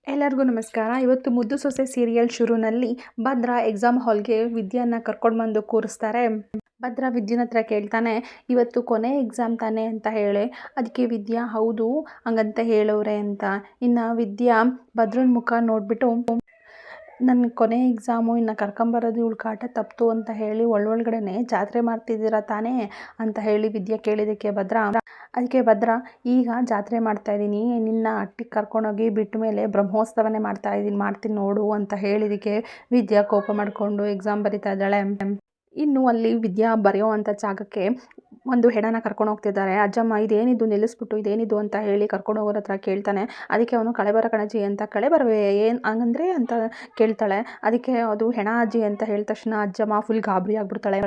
ಎಲ್ಲರಿಗೂ ನಮಸ್ಕಾರ. ಇವತ್ತು ಮುದ್ದು ಸೊಸೆ ಸೀರಿಯಲ್ ಶುರುನಲ್ಲಿ ಭದ್ರ ಎಕ್ಸಾಮ್ ಹಾಲ್ಗೆ ವಿದ್ಯೆಯನ್ನು ಕರ್ಕೊಂಡು ಬಂದು ಕೂರಿಸ್ತಾರೆ. ಭದ್ರ ವಿದ್ಯನ ಹತ್ರ ಕೇಳ್ತಾನೆ, ಇವತ್ತು ಕೊನೆ ಎಕ್ಸಾಮ್ ತಾನೆ ಅಂತ ಹೇಳಿ. ಅದಕ್ಕೆ ವಿದ್ಯಾ ಹೌದು ಹಂಗಂತ ಹೇಳೋರೆ ಅಂತ. ಇನ್ನು ವಿದ್ಯಾ ಭದ್ರನ ಮುಖ ನೋಡಿಬಿಟ್ಟು, ನನ್ನ ಕೊನೆ ಎಕ್ಸಾಮು, ಇನ್ನು ಕರ್ಕೊಂಬರೋದು ಇವಳು ಕಾಟ ತಪ್ಪಿತು ಅಂತ ಹೇಳಿ ಒಳಗಡೆನೆ ಜಾತ್ರೆ ಮಾಡ್ತಿದ್ದೀರಾ ತಾನೇ ಅಂತ ಹೇಳಿ ವಿದ್ಯಾ ಕೇಳಿದ್ದಕ್ಕೆ ಅದಕ್ಕೆ ಭದ್ರ, ಈಗ ಜಾತ್ರೆ ಮಾಡ್ತಾಯಿದ್ದೀನಿ, ನಿನ್ನ ಅಟ್ಟಿಗೆ ಕರ್ಕೊಂಡೋಗಿ ಬಿಟ್ಟ ಮೇಲೆ ಬ್ರಹ್ಮೋತ್ಸವನೇ ಮಾಡ್ತೀನಿ ನೋಡು ಅಂತ ಹೇಳಿದಕ್ಕೆ ವಿದ್ಯಾ ಕೋಪ ಮಾಡಿಕೊಂಡು ಎಕ್ಸಾಮ್ ಬರಿತಾ ಇದ್ದಾಳೆ. ಇನ್ನು ಅಲ್ಲಿ ವಿದ್ಯಾ ಬರೆಯೋ ಅಂಥ ಜಾಗಕ್ಕೆ ಒಂದು ಹೆಣನ ಕರ್ಕೊಂಡು ಹೋಗ್ತಿದ್ದಾರೆ. ಅಜ್ಜಮ್ಮ ಇದೇನಿದು ನಿಲ್ಲಿಸ್ಬಿಟ್ಟು ಇದೇನಿದು ಅಂತ ಹೇಳಿ ಕರ್ಕೊಂಡು ಹೋಗೋರ ಹತ್ರ ಕೇಳ್ತಾನೆ. ಅದಕ್ಕೆ ಅವನು ಕಳೆಬರ ಕಣಜಿ ಅಂತ, ಕಳೆಬರವೇ ಏನು ಹಂಗಂದ್ರೆ ಅಂತ ಕೇಳ್ತಾಳೆ. ಅದಕ್ಕೆ ಅದು ಹೆಣ ಅಜ್ಜಿ ಅಂತ ಹೇಳಿದ ತಕ್ಷಣ ಅಜ್ಜಮ್ಮ ಫುಲ್ ಗಾಬರಿ ಆಗ್ಬಿಡ್ತಾಳೆ.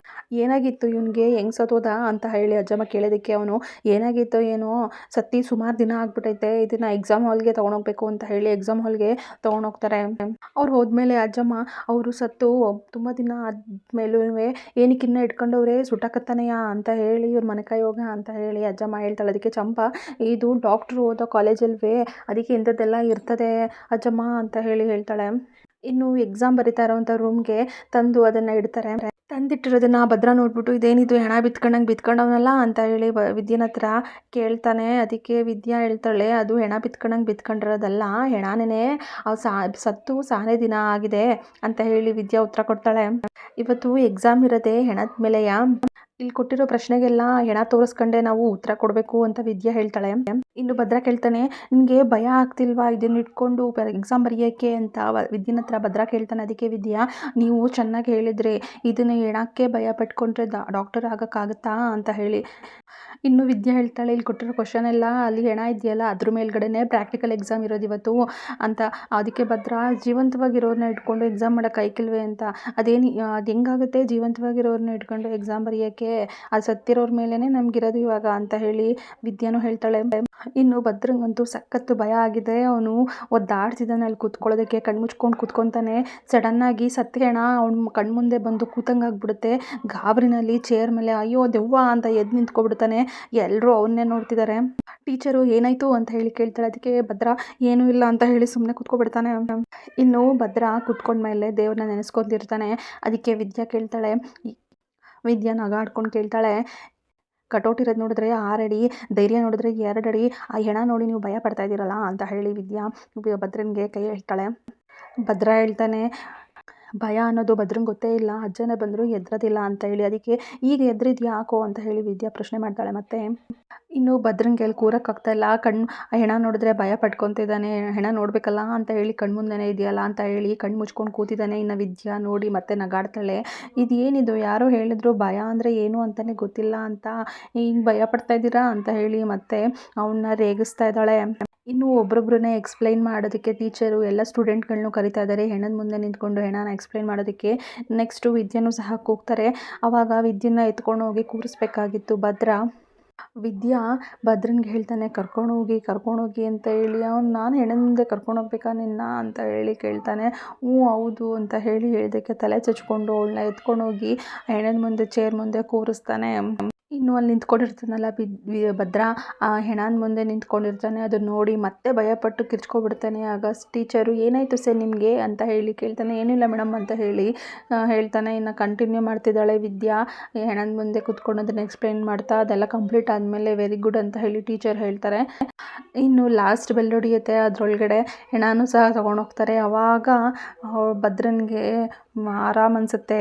ಏನಾಗಿತ್ತು ಇವನಿಗೆ, ಹೆಂಗೆ ಸತ್ತೋದ ಅಂತ ಹೇಳಿ ಅಜ್ಜಮ್ಮ ಕೇಳೋದಕ್ಕೆ ಅವನು, ಏನಾಗಿತ್ತು ಏನೋ ಸತ್ತಿ ಸುಮಾರು ದಿನ ಆಗ್ಬಿಟ್ಟೈತೆ, ಇದನ್ನು ಎಕ್ಸಾಮ್ ಹಾಲ್ಗೆ ತೊಗೊಂಡೋಗ್ಬೇಕು ಅಂತ ಹೇಳಿ ಎಕ್ಸಾಮ್ ಹಾಲ್ಗೆ ತೊಗೊಂಡೋಗ್ತಾರೆ. ಅವ್ರು ಹೋದ್ಮೇಲೆ ಅಜ್ಜಮ್ಮ ಅವರು ಸತ್ತು ತುಂಬ ದಿನ ಆದಮೇಲೂ ಏನಕ್ಕಿನ್ನ ಇಟ್ಕೊಂಡವ್ರೆ ಸುಟ್ಟಾಕತ್ತಾನೆಯ ಅಂತ ಹೇಳಿ ಇವ್ರ ಮನೆ ಹೋಗ ಅಂತ ಹೇಳಿ ಅಜ್ಜಮ್ಮ ಹೇಳ್ತಾಳೆ. ಅದಕ್ಕೆ ಚಂಪಾ, ಇದು ಡಾಕ್ಟ್ರು ಓದೋ ಕಾಲೇಜಲ್ವೇ, ಅದಕ್ಕೆ ಇಂಥದ್ದೆಲ್ಲ ಇರ್ತದೆ ಅಜ್ಜಮ್ಮ ಅಂತ ಹೇಳ್ತಾಳೆ. ಇನ್ನು ಎಕ್ಸಾಮ್ ಬರೀತಾ ಇರೋವಂಥ ರೂಮ್ಗೆ ತಂದು ಅದನ್ನು ಇಡ್ತಾರೆ. ತಂದಿಟ್ಟಿರೋದನ್ನ ಭದ್ರ ನೋಡ್ಬಿಟ್ಟು, ಇದೇನಿದು ಹೆಣ ಬಿತ್ಕೊಂಡವನಲ್ಲ ಅಂತ ಹೇಳಿ ವಿದ್ಯನ ಹತ್ರ ಕೇಳ್ತಾನೆ. ಅದಕ್ಕೆ ವಿದ್ಯಾ ಹೇಳ್ತಾಳೆ, ಅದು ಹೆಣ ಬಿತ್ಕೊಂಡಿರೋದಲ್ಲ, ಹೆಣನೇ ಸತ್ತು ಸಾನೇ ದಿನ ಆಗಿದೆ ಅಂತ ಹೇಳಿ ವಿದ್ಯಾ ಉತ್ತರ ಕೊಡ್ತಾಳೆ. ಇವತ್ತು ಎಕ್ಸಾಮ್ ಇರೋದೇ ಹೆಣದ ಮೇಲೆಯ, ಇಲ್ಲಿ ಕೊಟ್ಟಿರೋ ಪ್ರಶ್ನೆಗೆಲ್ಲ ಹೆಣ ತೋರಿಸ್ಕೊಂಡೆ ನಾವು ಉತ್ತರ ಕೊಡಬೇಕು ಅಂತ ವಿದ್ಯಾ ಹೇಳ್ತಾಳೆ. ಇನ್ನು ಭದ್ರ ಕೇಳ್ತಾನೆ, ನಿನಗೆ ಭಯ ಆಗ್ತಿಲ್ವಾ ಇದನ್ನ ಇಟ್ಕೊಂಡು ಎಕ್ಸಾಮ್ ಬರೆಯೋಕ್ಕೆ ಅಂತ ವಿದ್ಯನ ಹತ್ರ ಭದ್ರ ಕೇಳ್ತಾನೆ. ಅದಕ್ಕೆ ವಿದ್ಯಾ, ನೀವು ಚೆನ್ನಾಗಿ ಹೇಳಿದ್ರಿ, ಇದನ್ನ ಹೆಣಕ್ಕೆ ಭಯ ಪಟ್ಕೊಂಡ್ರೆ ಡಾಕ್ಟರ್ ಆಗೋಕ್ಕಾಗುತ್ತಾ ಅಂತ ಹೇಳಿ. ಇನ್ನು ವಿದ್ಯಾ ಹೇಳ್ತಾಳೆ, ಇಲ್ಲಿ ಕೊಟ್ಟಿರೋ ಕ್ವಶನ್ ಎಲ್ಲ ಅಲ್ಲಿ ಹೆಣ ಇದೆಯಲ್ಲ ಅದ್ರ ಮೇಲ್ಗಡೆನೆ ಪ್ರಾಕ್ಟಿಕಲ್ ಎಕ್ಸಾಮ್ ಇರೋದು ಇವತ್ತು ಅಂತ. ಅದಕ್ಕೆ ಭದ್ರ, ಜೀವಂತವಾಗಿರೋರನ್ನ ಇಟ್ಕೊಂಡು ಎಕ್ಸಾಮ್ ಮಾಡೋಕೆ ಆಯ್ಕಿಲ್ವೇ ಅಂತ. ಅದು ಹೆಂಗಾಗುತ್ತೆ ಜೀವಂತವಾಗಿರೋರನ್ನ ಇಟ್ಕೊಂಡು ಎಕ್ಸಾಮ್ ಬರೆಯೋಕ್ಕೆ, ಅದು ಸತ್ತಿರೋರ ಮೇಲೇ ನಮಗಿರೋದು ಇವಾಗ ಅಂತ ಹೇಳಿ ವಿದ್ಯಾನು ಹೇಳ್ತಾಳೆ. ಇನ್ನು ಭದ್ರಂಗಂತೂ ಸಖತ್ತು ಭಯ ಆಗಿದೆ. ಅವನು ಒದ್ದಾಡ್ತಿದ್ದಾನೆ ಅಲ್ಲಿ ಕೂತ್ಕೊಳ್ಳೋದಕ್ಕೆ, ಕಣ್ಮುಚ್ಕೊಂಡು ಕೂತ್ಕೊತಾನೆ. ಸಡನ್ನಾಗಿ ಸತ್ತ ಹೆಣ ಅವ್ನ ಕಣ್ಮುಂದೆ ಬಂದು ಕೂತಂಗಾಗ್ಬಿಡುತ್ತೆ. ಗಾಬರಿನಲ್ಲಿ ಚೇರ್ ಮೇಲೆ ಅಯ್ಯೋ ದೆವ್ವ ಅಂತ ಎದ್ದು ನಿಂತ್ಕೊಬಿಡ್ತಾನೆ. ಎಲ್ಲರೂ ಅವನ್ನೇ ನೋಡ್ತಿದ್ದಾರೆ. ಟೀಚರು ಏನಾಯಿತು ಅಂತ ಹೇಳಿ ಕೇಳ್ತಾಳೆ. ಅದಕ್ಕೆ ಭದ್ರ ಏನೂ ಇಲ್ಲ ಅಂತ ಹೇಳಿ ಸುಮ್ಮನೆ ಕೂತ್ಕೊಬಿಡ್ತಾನೆ. ಇನ್ನು ಭದ್ರ ಕೂತ್ಕೊಂಡ್ಮೇಲೆ ದೇವ್ರನ್ನ ನೆನೆಸ್ಕೊತಿರ್ತಾನೆ. ಅದಕ್ಕೆ ವಿದ್ಯಾ ಕೇಳ್ತಾಳೆ, ವಿದ್ಯಾ ನಗಾಡ್ಕೊಂಡು ಕೇಳ್ತಾಳೆ, ಕಟೌಟ್ ಇರೋದು ನೋಡಿದ್ರೆ 6 ಅಡಿ, ಧೈರ್ಯ ನೋಡಿದ್ರೆ 2 ಅಡಿ, ಆ ಹೆಣ ನೋಡಿ ನೀವು ಭಯ ಪಡ್ತಾ ಇದ್ದೀರಲ್ಲ ಅಂತ ಹೇಳಿ ವಿದ್ಯಾ ಭದ್ರನಿಗೆ ಕೈ ಹೇಳ್ತಾಳೆ. ಭದ್ರ ಹೇಳ್ತಾನೆ, ಭಯ ಅನ್ನೋದು ಭದ್ರಂಗೆ ಗೊತ್ತೇ ಇಲ್ಲ, ಅಜ್ಜನೇ ಬಂದರೂ ಎದ್ರೋದಿಲ್ಲ ಅಂತ ಹೇಳಿ. ಅದಕ್ಕೆ ಈಗ ಎದ್ರಿದ್ಯಾ ಯಾಕೋ ಅಂತ ಹೇಳಿ ವಿದ್ಯಾ ಪ್ರಶ್ನೆ ಮಾಡ್ತಾಳೆ. ಮತ್ತೆ ಇನ್ನು ಭದ್ರಂಗೆ ಅಲ್ಲಿ ಕೂರಕ್ಕಾಗ್ತಾಯಿಲ್ಲ, ಹೆಣ ನೋಡಿದ್ರೆ ಭಯ ಪಡ್ಕೊತಿದ್ದಾನೆ, ಹೆಣ ನೋಡಬೇಕಲ್ಲ ಅಂತ ಹೇಳಿ ಕಣ್ಮುಂದೆನೇ ಇದೆಯಲ್ಲ ಅಂತ ಹೇಳಿ ಕಣ್ಣು ಮುಚ್ಕೊಂಡು ಕೂತಿದ್ದಾನೆ. ಇನ್ನು ವಿದ್ಯಾ ನೋಡಿ ಮತ್ತೆ ನಗಾಡ್ತಾಳೆ. ಇದೇನಿದು, ಯಾರೋ ಹೇಳಿದ್ರು ಭಯ ಅಂದರೆ ಏನು ಅಂತಲೇ ಗೊತ್ತಿಲ್ಲ ಅಂತ, ಹಿಂಗೆ ಭಯ ಪಡ್ತಾ ಇದ್ದೀರಾ ಅಂತ ಹೇಳಿ ಮತ್ತೆ ಅವನ್ನ ರೇಗಿಸ್ತಾ ಇದ್ದಾಳೆ. ಇನ್ನು ಒಬ್ಬೊಬ್ಬರನ್ನೇ ಎಕ್ಸ್ಪ್ಲೈನ್ ಮಾಡೋದಕ್ಕೆ ಟೀಚರು ಎಲ್ಲ ಸ್ಟೂಡೆಂಟ್ಗಳನ್ನೂ ಕರಿತಾ ಇದ್ದಾರೆ ಹೆಣದ ಮುಂದೆ ನಿಂತ್ಕೊಂಡು ಹೆಣನ ಎಕ್ಸ್ಪ್ಲೈನ್ ಮಾಡೋದಕ್ಕೆ. ನೆಕ್ಸ್ಟು ವಿದ್ಯೆನೂ ಸಹ ಕೂಗ್ತಾರೆ. ಆವಾಗ ವಿದ್ಯೆನ ಎತ್ಕೊಂಡು ಹೋಗಿ ಕೂರಿಸ್ಬೇಕಾಗಿತ್ತು ಭದ್ರ. ವಿದ್ಯಾ ಭದ್ರನ್ಗೆ ಹೇಳ್ತಾನೆ, ಕರ್ಕೊಂಡೋಗಿ ಅಂತ ಹೇಳಿ. ನಾನು ಹೆಣದ ಮುಂದೆ ಕರ್ಕೊಂಡೋಗ್ಬೇಕಾ ನಿನ್ನ ಅಂತ ಹೇಳಿ ಕೇಳ್ತಾನೆ. ಹ್ಞೂ ಹೌದು ಅಂತ ಹೇಳಿ ಹೇಳಿದ್ದಕ್ಕೆ ತಲೆ ಚಚ್ಕೊಂಡು ಅವಳನ್ನ ಎತ್ಕೊಂಡೋಗಿ ಹೆಣದ ಮುಂದೆ ಚೇರ್ ಮುಂದೆ ಕೂರಿಸ್ತಾನೆ. ಇನ್ನು ಅಲ್ಲಿ ನಿಂತ್ಕೊಂಡಿರ್ತಾನಲ್ಲ ಭದ್ರ, ಆ ಹೆಣನ ಮುಂದೆ ನಿಂತ್ಕೊಂಡಿರ್ತಾನೆ. ಅದನ್ನ ನೋಡಿ ಮತ್ತೆ ಭಯಪಟ್ಟು ಕಿರ್ಚ್ಕೊಬಿಡ್ತಾನೆ. ಆಗ ಟೀಚರು ಏನಾಯಿತು ಸರ್ ನಿಮಗೆ ಅಂತ ಹೇಳಿ ಕೇಳ್ತಾನೆ. ಏನಿಲ್ಲ ಮೇಡಮ್ ಅಂತ ಹೇಳಿ ಹೇಳ್ತಾನೆ. ಇನ್ನು ಕಂಟಿನ್ಯೂ ಮಾಡ್ತಿದ್ದಾಳೆ ವಿದ್ಯಾ ಹೆಣದ ಮುಂದೆ ಕೂತ್ಕೊಂಡು ಅದನ್ನು ಎಕ್ಸ್ಪ್ಲೈನ್ ಮಾಡ್ತಾ. ಅದೆಲ್ಲ ಕಂಪ್ಲೀಟ್ ಆದಮೇಲೆ ವೆರಿ ಗುಡ್ ಅಂತ ಹೇಳಿ ಟೀಚರ್ ಹೇಳ್ತಾರೆ. ಇನ್ನು ಲಾಸ್ಟ್ ಬೆಲ್ ಹೊಡಿಯುತ್ತೆ, ಅದರೊಳಗಡೆ ಹೆಣನೂ ಸಹ ತೊಗೊಂಡೋಗ್ತಾರೆ. ಆವಾಗ ಭದ್ರನಿಗೆ ಆರಾಮ್ ಅನಿಸುತ್ತೆ.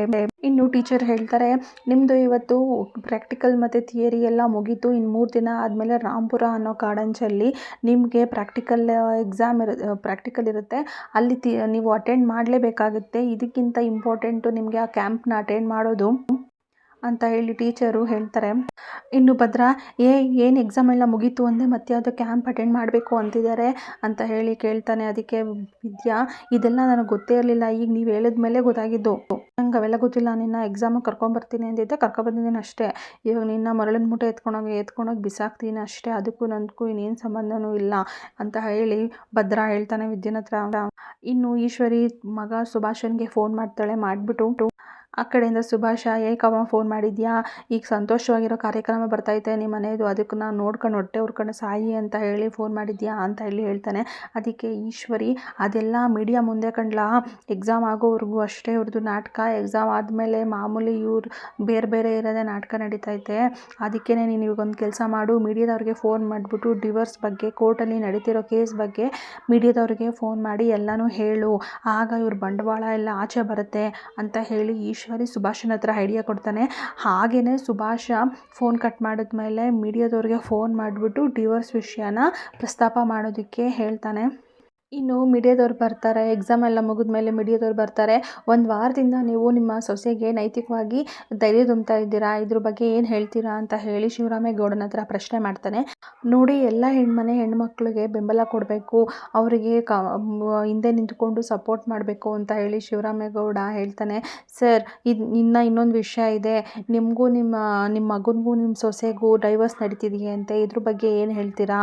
ಇನ್ನು ಟೀಚರ್ ಹೇಳ್ತಾರೆ, ನಿಮ್ಮದು ಇವತ್ತು ಪ್ರಾಕ್ಟಿಕಲ್ ಮತ್ತು ಥಿಯರಿ ಎಲ್ಲ ಮುಗೀತು, ಇನ್ನು 3 ದಿನ ಆದಮೇಲೆ ರಾಂಪುರ ಅನ್ನೋ ಕಾಡಂಚಲ್ಲಿ ನಿಮಗೆ ಪ್ರಾಕ್ಟಿಕಲ್ ಇರುತ್ತೆ, ಅಲ್ಲಿ ನೀವು ಅಟೆಂಡ್ ಮಾಡಲೇಬೇಕಾಗುತ್ತೆ. ಇದಕ್ಕಿಂತ ಇಂಪಾರ್ಟೆಂಟು ನಿಮಗೆ ಆ ಕ್ಯಾಂಪ್ನ ಅಟೆಂಡ್ ಮಾಡೋದು ಅಂತ ಹೇಳಿ ಟೀಚರು ಹೇಳ್ತಾರೆ. ಇನ್ನು ಭದ್ರ, ಏನು ಎಕ್ಸಾಮ್ ಎಲ್ಲ ಮುಗೀತು ಅಂದೆ, ಮತ್ತೆ ಯಾವುದೋ ಕ್ಯಾಂಪ್ ಅಟೆಂಡ್ ಮಾಡಬೇಕು ಅಂತಿದ್ದಾರೆ ಅಂತ ಹೇಳಿ ಕೇಳ್ತಾನೆ. ಅದಕ್ಕೆ ವಿದ್ಯಾ, ಇದೆಲ್ಲ ನನಗೆ ಗೊತ್ತೇ ಇರಲಿಲ್ಲ, ಈಗ ನೀವು ಹೇಳಿದ ಮೇಲೆ ಗೊತ್ತಾಗಿದ್ದು, ನಂಗೆ ಅವೆಲ್ಲ ಗೊತ್ತಿಲ್ಲ, ನಿನ್ನ ಎಕ್ಸಾಮಿಗೆ ಕರ್ಕೊಂಬರ್ತೀನಿ ಅಂದಿದ್ದೆ, ಕರ್ಕೊಬಂದಿದ್ದೀನಿ ಅಷ್ಟೇ, ಇವಾಗ ನಿನ್ನ ಮರಳಿನ ಮೂಟೆ ಎತ್ಕೊಂಡೋಗಿ ಬಿಸಾಕ್ತೀನಿ ಅಷ್ಟೇ, ಅದಕ್ಕೂ ನನಗೂ ಇನ್ನೇನು ಸಂಬಂಧನೂ ಇಲ್ಲ ಅಂತ ಹೇಳಿ ಭದ್ರ ಹೇಳ್ತಾನೆ ವಿದ್ಯನ ಹತ್ರ. ಇನ್ನು ಈಶ್ವರಿ ಮಗ ಸುಭಾಷನ್ಗೆ ಫೋನ್ ಮಾಡ್ತಾಳೆ. ಮಾಡಿಬಿಟ್ಟು ಆ ಕಡೆಯಿಂದ ಸುಭಾಷ, ಏಕಮ್ಮ ಫೋನ್ ಮಾಡಿದ್ಯಾ, ಈಗ ಸಂತೋಷವಾಗಿರೋ ಕಾರ್ಯಕ್ರಮ ಬರ್ತೈತೆ ನಿಮ್ಮ ಮನೆಯದು, ಅದಕ್ಕೆ ನಾನು ನೋಡ್ಕೊಂಡು ಹೊಟ್ಟೆ ಉರ್ಕೊಂಡು ಸಾಯಿ ಅಂತ ಹೇಳಿ ಫೋನ್ ಮಾಡಿದ್ಯಾ ಅಂತ ಹೇಳಿ ಹೇಳ್ತಾನೆ. ಅದಕ್ಕೆ ಈಶ್ವರಿ, ಅದೆಲ್ಲ ಮೀಡಿಯಾ ಮುಂದೆ ಕಂಡ್ಲಾ, ಎಕ್ಸಾಮ್ ಆಗೋವರೆಗೂ ಅಷ್ಟೇ ಇವ್ರದ್ದು ನಾಟಕ, ಎಕ್ಸಾಮ್ ಆದಮೇಲೆ ಮಾಮೂಲಿ ಇವ್ರು ಬೇರೆ ಬೇರೆ ಇರೋದೇ ನಾಟಕ ನಡೀತೈತೆ. ಅದಕ್ಕೇ ನೀನು ಇವಾಗೊಂದು ಕೆಲಸ ಮಾಡು, ಮೀಡಿಯಾದವ್ರಿಗೆ ಫೋನ್ ಮಾಡಿಬಿಟ್ಟು ಡಿವೋರ್ಸ್ ಬಗ್ಗೆ, ಕೋರ್ಟಲ್ಲಿ ನಡೀತಿರೋ ಕೇಸ್ ಬಗ್ಗೆ ಮೀಡಿಯಾದವ್ರಿಗೆ ಫೋನ್ ಮಾಡಿ ಎಲ್ಲನೂ ಹೇಳು, ಆಗ ಇವ್ರ ಬಂಡವಾಳ ಎಲ್ಲ ಆಚೆ ಬರುತ್ತೆ ಅಂತ ಹೇಳಿ ಈಶ್ವರಿ ಸುಭಾಷನ ಹತ್ರ ಐಡಿಯಾ ಕೊಡ್ತಾನೆ. ಹಾಗೆಯೇ ಸುಭಾಷ ಫೋನ್ ಕಟ್ ಮಾಡಿದ್ಮೇಲೆ ಮೀಡಿಯಾದವ್ರಿಗೆ ಫೋನ್ ಮಾಡಿಬಿಟ್ಟು ಡಿವೋರ್ಸ್ ವಿಷಯನ ಪ್ರಸ್ತಾಪ ಮಾಡೋದಕ್ಕೆ ಹೇಳ್ತಾನೆ. ಇನ್ನು ಮೀಡಿಯಾದವ್ರು ಬರ್ತಾರೆ, ಎಕ್ಸಾಮ್ ಎಲ್ಲ ಮುಗಿದ್ಮೇಲೆ ಮೀಡಿಯಾದವ್ರು ಬರ್ತಾರೆ. ಒಂದು ವಾರದಿಂದ ನೀವು ನಿಮ್ಮ ಸೊಸೆಗೆ ನೈತಿಕವಾಗಿ ಧೈರ್ಯ ತುಂಬ್ತಾ ಇದ್ದೀರಾ, ಇದ್ರ ಬಗ್ಗೆ ಏನು ಹೇಳ್ತೀರಾ ಅಂತ ಹೇಳಿ ಶಿವರಾಮೇಗೌಡನ ಹತ್ರ ಪ್ರಶ್ನೆ ಮಾಡ್ತಾನೆ. ನೋಡಿ, ಎಲ್ಲ ಹೆಣ್ಮಕ್ಳಿಗೆ ಬೆಂಬಲ ಕೊಡಬೇಕು, ಅವರಿಗೆ ಹಿಂದೆ ನಿಂತ್ಕೊಂಡು ಸಪೋರ್ಟ್ ಮಾಡಬೇಕು ಅಂತ ಹೇಳಿ ಶಿವರಾಮೇಗೌಡ ಹೇಳ್ತಾನೆ. ಸರ್, ಇನ್ನೊಂದು ವಿಷಯ ಇದೆ, ನಿಮಗೂ ನಿಮ್ಮ ಮಗನಿಗೂ ನಿಮ್ಮ ಸೊಸೆಗೂ ಡೈವರ್ಸ್ ನಡೀತಿದೆಯಂತೆ, ಇದ್ರ ಬಗ್ಗೆ ಏನು ಹೇಳ್ತೀರಾ?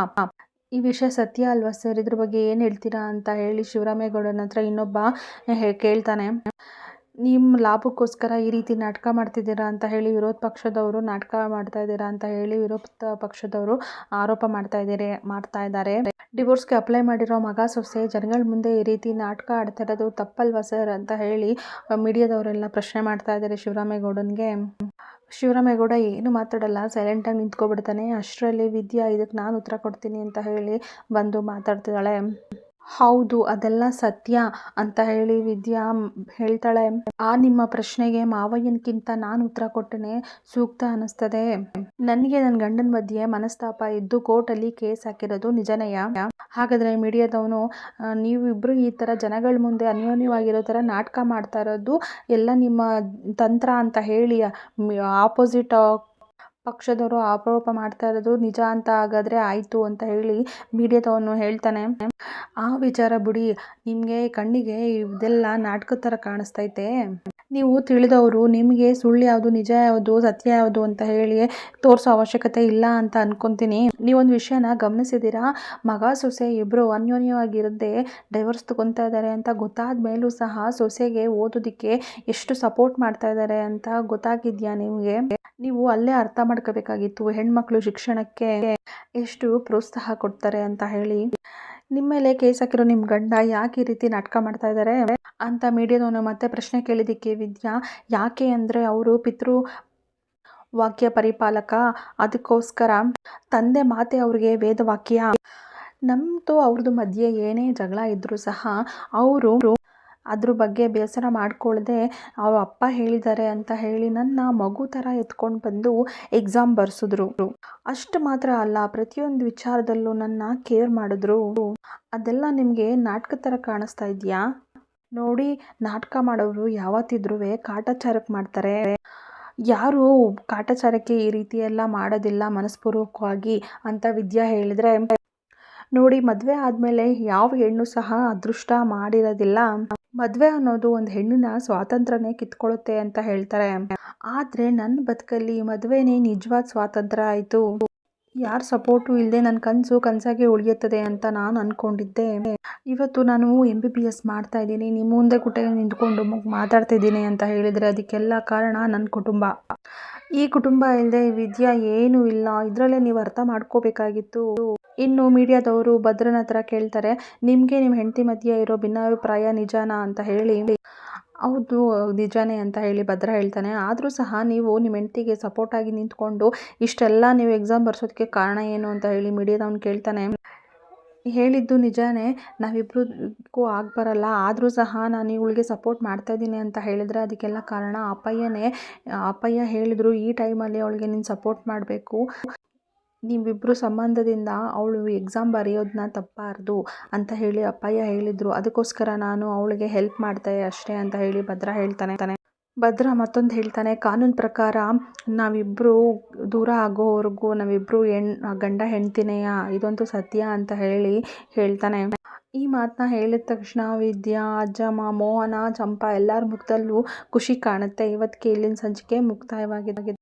ಈ ವಿಷಯ ಸತ್ಯ ಅಲ್ವಾ ಸರ್, ಇದ್ರ ಬಗ್ಗೆ ಏನು ಹೇಳ್ತೀರಾ ಅಂತ ಹೇಳಿ ಶಿವರಾಮೇಗೌಡನ ಹತ್ರ ಇನ್ನೊಬ್ಬ ಕೇಳ್ತಾನೆ. ನಿಮ್ಮ ಲಾಭಕ್ಕೋಸ್ಕರ ಈ ರೀತಿ ನಾಟಕ ಮಾಡ್ತಿದ್ದೀರಾ ಅಂತ ಹೇಳಿ ವಿರೋಧ ಪಕ್ಷದವರು ನಾಟಕ ಮಾಡ್ತಾ ಇದ್ದೀರಾ ಅಂತ ಹೇಳಿ ವಿರೋಧ ಪಕ್ಷದವರು ಆರೋಪ ಮಾಡ್ತಾ ಇದ್ದಾರೆ. ಡಿವೋರ್ಸ್ಗೆ ಅಪ್ಲೈ ಮಾಡಿರೋ ಮಗ ಸೊಸೆ ಜನಗಳ ಮುಂದೆ ಈ ರೀತಿ ನಾಟಕ ಆಡ್ತಾ ಇರೋದು ತಪ್ಪಲ್ವಾ ಸರ್ ಅಂತ ಹೇಳಿ ಮೀಡಿಯಾದವರೆಲ್ಲ ಪ್ರಶ್ನೆ ಮಾಡ್ತಾ ಇದ್ದಾರೆ ಶಿವರಾಮೇಗೌಡನಿಗೆ. ಶಿವರಾಮೇಗೌಡ ಏನು ಮಾತಾಡಲ್ಲ, ಸೈಲೆಂಟಾಗಿ ನಿಂತ್ಕೊಬಿಡ್ತಾನೆ. ಅಷ್ಟರಲ್ಲಿ ವಿದ್ಯಾ, ಇದಕ್ಕೆ ನಾನು ಉತ್ತರ ಕೊಡ್ತೀನಿ ಅಂತ ಹೇಳಿ ಬಂದು ಮಾತಾಡ್ತಿದ್ದಾಳೆ. ಹೌದು, ಅದೆಲ್ಲ ಸತ್ಯ ಅಂತ ಹೇಳಿ ವಿದ್ಯಾ ಹೇಳ್ತಾಳೆ. ನಿಮ್ಮ ಪ್ರಶ್ನೆಗೆ ಮಾವಯ್ಯನಕ್ಕಿಂತ ನಾನು ಉತ್ತರ ಕೊಟ್ಟನೆ ಸೂಕ್ತ ಅನ್ನಿಸ್ತದೆ. ನನಗೆ ನನ್ನ ಗಂಡನ ಮಧ್ಯೆ ಮನಸ್ತಾಪ ಇದ್ದು ಕೋರ್ಟಲ್ಲಿ ಕೇಸ್ ಹಾಕಿರೋದು ನಿಜನೆಯ? ಹಾಗಾದರೆ ಮೀಡಿಯಾದವನು ನೀವಿಬ್ಬರು ಈ ಥರ ಜನಗಳ ಮುಂದೆ ಅನ್ಯೋನ್ಯವಾಗಿರೋ ಥರ ನಾಟಕ ಮಾಡ್ತಾ ಇರೋದು ಎಲ್ಲ ನಿಮ್ಮ ತಂತ್ರ ಅಂತ ಹೇಳಿ ಆಪೋಸಿಟ್ ಪಕ್ಷದವರು ಆರೋಪ ಮಾಡ್ತಾ ಇರೋದು ನಿಜ ಅಂತ ಹಾಗಾದರೆ ಆಯಿತು ಅಂತ ಹೇಳಿ ಮೀಡಿಯಾದವನು ಹೇಳ್ತಾನೆ. ಆ ವಿಚಾರ ಬಿಡಿ, ನಿಮಗೆ ಕಣ್ಣಿಗೆ ಇದೆಲ್ಲ ನಾಟಕದ ಥರ ಕಾಣಿಸ್ತೈತೆ. ನೀವು ತಿಳಿದವರು, ನಿಮಗೆ ಸುಳ್ಳು ಯಾವುದು ನಿಜ ಯಾವುದು ಸತ್ಯ ಯಾವುದು ಅಂತ ಹೇಳಿ ತೋರಿಸೋ ಅವಶ್ಯಕತೆ ಇಲ್ಲ ಅಂತ ಅನ್ಕೊತೀನಿ. ನೀವೊಂದು ವಿಷಯನ ಗಮನಿಸಿದ್ದೀರಾ, ಮಗ ಸೊಸೆ ಇಬ್ಬರು ಅನ್ಯೋನ್ಯವಾಗಿರದೆ ಡೈವರ್ಸ್ ತಗೊತಾ ಇದ್ದಾರೆ ಅಂತ ಗೊತ್ತಾದ ಮೇಲೂ ಸಹ ಸೊಸೆಗೆ ಓದೋದಕ್ಕೆ ಎಷ್ಟು ಸಪೋರ್ಟ್ ಮಾಡ್ತಾ ಇದ್ದಾರೆ ಅಂತ ಗೊತ್ತಾಗಿದ್ಯಾ ನಿಮಗೆ? ನೀವು ಅಲ್ಲೇ ಅರ್ಥ ಮಾಡ್ಕೋಬೇಕಾಗಿತ್ತು ಹೆಣ್ಮಕ್ಳು ಶಿಕ್ಷಣಕ್ಕೆ ಎಷ್ಟು ಪ್ರೋತ್ಸಾಹ ಕೊಡ್ತಾರೆ ಅಂತ ಹೇಳಿ. ನಿಮ್ಮ ಮೇಲೆ ಕೇಸ್ ಹಾಕಿರೋ ನಿಮ್ಮ ಗಂಡ ಯಾಕೆ ಈ ರೀತಿ ನಾಟಕ ಮಾಡ್ತಾ ಇದ್ದಾರೆ ಅಂತ ಮೀಡಿಯಾದವನು ಮತ್ತೆ ಪ್ರಶ್ನೆ ಕೇಳಿದ್ದಕ್ಕೆ ವಿದ್ಯಾ, ಯಾಕೆ ಅಂದರೆ ಅವರು ಪಿತೃ ವಾಕ್ಯ ಪರಿಪಾಲಕ, ಅದಕ್ಕೋಸ್ಕರ ತಂದೆ ಮಾತೆ ಅವ್ರಿಗೆ ವೇದವಾಕ್ಯ. ನಮ್ಮದು ಅವ್ರದ್ದು ಮಧ್ಯೆ ಏನೇ ಜಗಳ ಇದ್ದರೂ ಸಹ ಅವರು ಅದ್ರ ಬಗ್ಗೆ ಬೇಸರ ಮಾಡ್ಕೊಳ್ಳದೆ ಅವ್ರ ಅಪ್ಪ ಹೇಳಿದ್ದಾರೆ ಅಂತ ಹೇಳಿ ನನ್ನ ಮಗು ಥರ ಎತ್ಕೊಂಡು ಬಂದು ಎಕ್ಸಾಮ್ ಬರ್ಸಿದ್ರು. ಅಷ್ಟು ಮಾತ್ರ ಅಲ್ಲ, ಪ್ರತಿಯೊಂದು ವಿಚಾರದಲ್ಲೂ ನನ್ನ ಕೇರ್ ಮಾಡಿದ್ರು. ಅದೆಲ್ಲ ನಿಮಗೆ ನಾಟಕ ಥರ ಕಾಣಿಸ್ತಾ ಇದೆಯಾ? ನೋಡಿ, ನಾಟಕ ಮಾಡೋರು ಯಾವತ್ತಿದ್ರೂ ಕಾಟಾಚಾರಕ್ಕೆ ಮಾಡ್ತಾರೆ, ಯಾರು ಕಾಟಾಚಾರಕ್ಕೆ ಈ ರೀತಿ ಎಲ್ಲ ಮಾಡೋದಿಲ್ಲ ಮನಸ್ಪೂರ್ವಕವಾಗಿ ಅಂತ ವಿದ್ಯಾ ಹೇಳಿದ್ರೆ, ನೋಡಿ, ಮದುವೆ ಆದಮೇಲೆ ಯಾವ ಹೆಣ್ಣು ಸಹ ಅದೃಷ್ಟ ಮಾಡಿರೋದಿಲ್ಲ. ಮದುವೆ ಅನ್ನೋದು ಒಂದು ಹೆಣ್ಣಿನ ಸ್ವಾತಂತ್ರ್ಯನೇ ಕಿತ್ಕೊಳ್ಳುತ್ತೆ ಅಂತ ಹೇಳ್ತಾರೆ. ಆದರೆ ನನ್ನ ಬದುಕಲ್ಲಿ ಮದುವೆನೇ ನಿಜವಾದ ಸ್ವಾತಂತ್ರ್ಯ ಆಯಿತು. ಯಾರ ಸಪೋರ್ಟು ಇಲ್ಲದೆ ನನ್ನ ಕನಸಾಗೆ ಉಳಿಯುತ್ತದೆ ಅಂತ ನಾನು ಅಂದ್ಕೊಂಡಿದ್ದೆ. ಇವತ್ತು ನಾನು MBBS ಮಾಡ್ತಾ ಇದ್ದೀನಿ, ನಿಮ್ಮ ಮುಂದೆ ನಿಂತ್ಕೊಂಡು ಮಾತಾಡ್ತಾ ಇದ್ದೀನಿ ಅಂತ ಹೇಳಿದರೆ ಅದಕ್ಕೆಲ್ಲ ಕಾರಣ ನನ್ನ ಕುಟುಂಬ. ಈ ಕುಟುಂಬ ಇಲ್ಲದೆ ವಿದ್ಯಾ ಏನೂ ಇಲ್ಲ, ಇದರಲ್ಲೇ ನೀವು ಅರ್ಥ ಮಾಡ್ಕೋಬೇಕಾಗಿತ್ತು. ಇನ್ನು ಮೀಡಿಯಾದವರು ಭದ್ರನ ಹತ್ರ ಕೇಳ್ತಾರೆ, ನಿಮಗೆ ನಿಮ್ಮ ಹೆಂಡತಿ ಮಧ್ಯೆ ಇರೋ ಭಿನ್ನಾಭಿಪ್ರಾಯ ನಿಜಾನಾ ಅಂತ ಹೇಳಿ. ಹೌದು, ನಿಜಾನೇ ಅಂತ ಹೇಳಿ ಭದ್ರ ಹೇಳ್ತಾನೆ. ಆದರೂ ಸಹ ನೀವು ನಿಮ್ಮ ಹೆಂಡತಿಗೆ ಸಪೋರ್ಟಾಗಿ ನಿಂತ್ಕೊಂಡು ಇಷ್ಟೆಲ್ಲ ನೀವು ಎಕ್ಸಾಮ್ ಬರ್ಸೋದಕ್ಕೆ ಕಾರಣ ಏನು ಅಂತ ಹೇಳಿ ಮೀಡಿಯಾದವನು ಕೇಳ್ತಾನೆ. ಹೇಳಿದ್ದು ನಿಜಾನೇ, ನಾವಿಬ್ರಿಗೂ ಬರಲ್ಲ, ಆದರೂ ಸಹ ನಾನು ಇವಳಿಗೆ ಸಪೋರ್ಟ್ ಮಾಡ್ತಾ ಇದ್ದೀನಿ ಅಂತ ಹೇಳಿದ್ರೆ ಅದಕ್ಕೆಲ್ಲ ಕಾರಣ ಅಪ್ಪಯ್ಯನೇ. ಅಪ್ಪಯ್ಯ ಹೇಳಿದ್ರು, ಈ ಟೈಮಲ್ಲಿ ಅವಳಿಗೆ ನೀನು ಸಪೋರ್ಟ್ ಮಾಡಬೇಕು, ನೀವಿಬ್ಬರು ಸಂಬಂಧದಿಂದ ಅವಳು ಎಕ್ಸಾಮ್ ಬರೆಯೋದನ್ನ ತಪ್ಪಬಾರ್ದು ಅಂತ ಹೇಳಿ ಅಪ್ಪಯ್ಯ ಹೇಳಿದರು. ಅದಕ್ಕೋಸ್ಕರ ನಾನು ಅವಳಿಗೆ ಹೆಲ್ಪ್ ಮಾಡ್ದೆ ಅಷ್ಟೇ ಅಂತ ಹೇಳಿ ಭದ್ರ ಹೇಳ್ತಾನೆ. ಭದ್ರ ಮತ್ತೊಂದು ಹೇಳ್ತಾನೆ, ಕಾನೂನು ಪ್ರಕಾರ ನಾವಿಬ್ಬರು ದೂರ ಆಗೋವರೆಗೂ ನಾವಿಬ್ಬರು ಗಂಡ ಹೆಂಡ್ತಿನೆಯ, ಇದಂತೂ ಸತ್ಯ ಅಂತ ಹೇಳಿ ಹೇಳ್ತಾನೆ. ಈ ಮಾತನ್ನ ಹೇಳಿದ ತಕ್ಷಣ ವಿದ್ಯಾ, ಅಜ್ಜಮ್ಮ, ಮೋಹನ, ಚಂಪಾ ಎಲ್ಲರ ಮುಖದಲ್ಲೂ ಖುಷಿ ಕಾಣುತ್ತೆ. ಇವತ್ತಿಗೆ ಇಲ್ಲಿನ ಸಂಚಿಕೆ ಮುಕ್ತಾಯವಾಗಿದೆ.